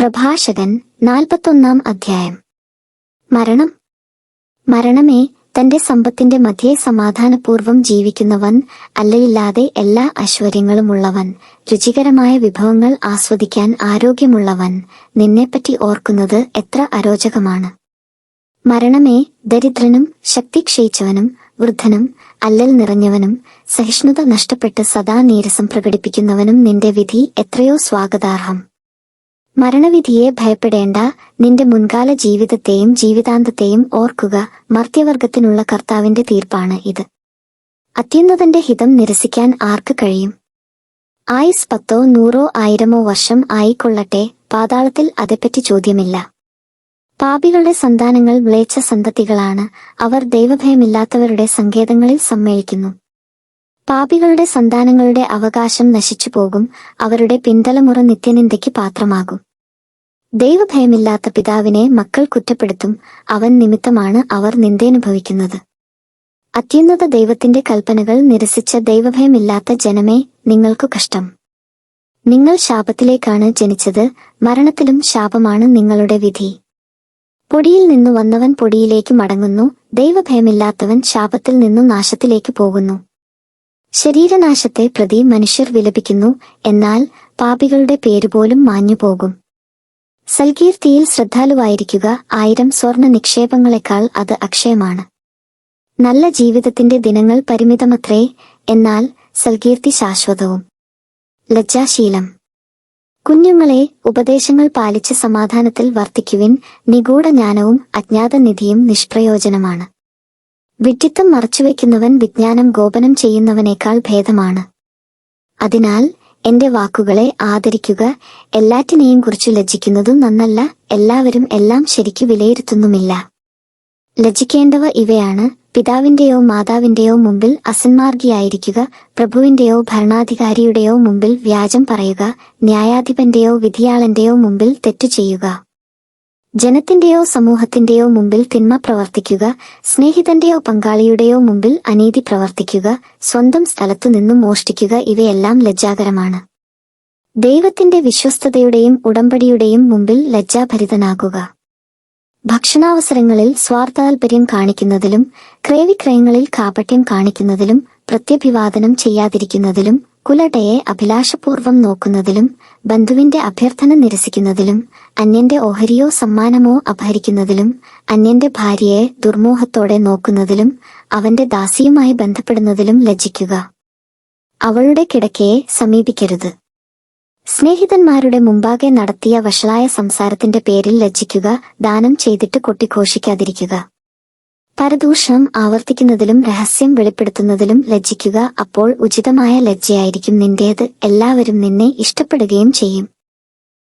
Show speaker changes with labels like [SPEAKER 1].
[SPEAKER 1] പ്രഭാഷകൻ 41 അധ്യായം. മരണം. മരണമേ, തന്റെ സമ്പത്തിന്റെ മധ്യേ സമാധാനപൂർവം ജീവിക്കുന്നവൻ, അല്ലയില്ലാതെ എല്ലാ ഐശ്വര്യങ്ങളുമുള്ളവൻ, രുചികരമായ വിഭവങ്ങൾ ആസ്വദിക്കാൻ ആരോഗ്യമുള്ളവൻ, നിന്നെപ്പറ്റി ഓർക്കുന്നത് എത്ര അരോചകമാണ്. മരണമേ, ദരിദ്രനും ശക്തി ക്ഷയിച്ചവനും വൃദ്ധനും അല്ലൽ നിറഞ്ഞവനും സഹിഷ്ണുത നഷ്ടപ്പെട്ട് സദാ നീരസം പ്രകടിപ്പിക്കുന്നവനും നിന്റെ വിധി എത്രയോ സ്വാഗതാർഹം. മരണവിധിയെ ഭയപ്പെടേണ്ട, നിന്റെ മുൻകാല ജീവിതത്തെയും ജീവിതാന്തത്തെയും ഓർക്കുക. മർത്യവർഗത്തിനുള്ള കർത്താവിന്റെ തീർപ്പാണ് ഇത്. അത്യുന്നതന്റെ ഹിതം നിരസിക്കാൻ ആർക്ക് കഴിയും? ആയുസ് 10, 100, 1000 വർഷം ആയിക്കൊള്ളട്ടെ, പാതാളത്തിൽ അതെപ്പറ്റി ചോദ്യമില്ല. പാപികളുടെ സന്താനങ്ങൾ മ്ലേച്ഛ സന്തതികളാണ്, അവർ ദൈവഭയമില്ലാത്തവരുടെ സങ്കേതങ്ങളിൽ സമ്മേളിക്കുന്നു. പാപികളുടെ സന്താനങ്ങളുടെ അവകാശം നശിച്ചുപോകും, അവരുടെ പിന്തലമുറ നിത്യനിന്ദയ്ക്ക് പാത്രമാകും. ദൈവഭയമില്ലാത്ത പിതാവിനെ മക്കൾ കുറ്റപ്പെടുത്തും, അവൻ നിമിത്തമാണ് അവർ നിന്ദയനുഭവിക്കുന്നത്. അത്യുന്നത ദൈവത്തിന്റെ കൽപ്പനകൾ നിരസിച്ച ദൈവഭയമില്ലാത്ത ജനമേ, നിങ്ങൾക്കു കഷ്ടം. നിങ്ങൾ ശാപത്തിലേക്കാണ് ജനിച്ചത്, മരണത്തിലും ശാപമാണ് നിങ്ങളുടെ വിധി. പൊടിയിൽ നിന്നു വന്നവൻ പൊടിയിലേക്ക് മടങ്ങുന്നു, ദൈവഭയമില്ലാത്തവൻ ശാപത്തിൽ നിന്നു നാശത്തിലേക്ക് പോകുന്നു. ശരീരനാശത്തെ പ്രതി മനുഷ്യർ വിലപിക്കുന്നു, എന്നാൽ പാപികളുടെ പേരുപോലും മാഞ്ഞുപോകും. സൽകീർത്തിയിൽ ശ്രദ്ധാലുവായിരിക്കുക, 1000 സ്വർണ്ണ നിക്ഷേപങ്ങളെക്കാൾ അത് അക്ഷയമാണ്. നല്ല ജീവിതത്തിന്റെ ദിനങ്ങൾ പരിമിതമത്രേ, എന്നാൽ സൽകീർത്തി ശാശ്വതവും. ലജ്ജാശീലം. കുഞ്ഞുങ്ങളെ, ഉപദേശങ്ങൾ പാലിച്ച് സമാധാനത്തിൽ വർത്തിക്കുവിൻ. നിഗൂഢ ജ്ഞാനവും അജ്ഞാത നിധിയും നിഷ്പ്രയോജനമാണ്. വിഡ്ഢിത്തം മറച്ചുവെക്കുന്നവൻ വിജ്ഞാനം ഗോപനം ചെയ്യുന്നവനേക്കാൾ ഭേദമാണ്. അതിനാൽ എന്റെ വാക്കുകളെ ആദരിക്കുക. എല്ലാറ്റിനെയും കുറിച്ച് ലജ്ജിക്കുന്നതും നന്നല്ല, എല്ലാവരും എല്ലാം ശരിക്കു വിലയിരുത്തുന്നുമില്ല. ലജ്ജിക്കേണ്ടവ ഇവയാണ്: പിതാവിന്റെയോ മാതാവിന്റെയോ മുമ്പിൽ അസന്മാർഗിയായിരിക്കുക, പ്രഭുവിന്റെയോ ഭരണാധികാരിയുടെയോ മുമ്പിൽ വ്യാജം പറയുക, ന്യായാധിപന്റെയോ വിധിയാളന്റെയോ മുമ്പിൽ തെറ്റു ചെയ്യുക, ജനത്തിന്റെയോ സമൂഹത്തിന്റെയോ മുമ്പിൽ തിന്മ പ്രവർത്തിക്കുക, സ്നേഹിതന്റെയോ പങ്കാളിയുടെയോ മുമ്പിൽ അനീതി പ്രവർത്തിക്കുക, സ്വന്തം സ്ഥലത്തു നിന്നും മോഷ്ടിക്കുക. ഇവയെല്ലാം ലജ്ജാകരമാണ്. ദൈവത്തിന്റെ വിശ്വസ്തതയുടെയും ഉടമ്പടിയുടെയും മുമ്പിൽ ലജ്ജാഭരിതനാകുക. ഭക്ഷണാവസരങ്ങളിൽ സ്വാർത്ഥാൽപര്യം കാണിക്കുന്നതിലും ക്രയവിക്രയങ്ങളിൽ കാപട്യം കാണിക്കുന്നതിലും പ്രത്യഭിവാദനം ചെയ്യാതിരിക്കുന്നതിലും കുലടയെ അഭിലാഷപൂർവം നോക്കുന്നതിലും ബന്ധുവിന്റെ അഭ്യർത്ഥന നിരസിക്കുന്നതിലും അന്യന്റെ ഓഹരിയോ സമ്മാനമോ അപഹരിക്കുന്നതിലും അന്യന്റെ ഭാര്യയെ ദുർമോഹത്തോടെ നോക്കുന്നതിലും അവന്റെ ദാസിയുമായി ബന്ധപ്പെടുന്നതിലും ലജ്ജിക്കുക. അവളുടെ കിടക്കയെ സമീപിക്കരുത്. സ്നേഹിതന്മാരുടെ മുമ്പാകെ നടത്തിയ വഷളായ സംസാരത്തിന്റെ പേരിൽ ലജ്ജിക്കുക. ദാനം ചെയ്തിട്ട് കൊട്ടിഘോഷിക്കാതിരിക്കുക. പരദൂഷണം ആവർത്തിക്കുന്നതിലും രഹസ്യം വെളിപ്പെടുത്തുന്നതിലും ലജ്ജിക്കുക. അപ്പോൾ ഉചിതമായ ലജ്ജയായിരിക്കും നിന്റേത്, എല്ലാവരും നിന്നെ ഇഷ്ടപ്പെടുകയും ചെയ്യും.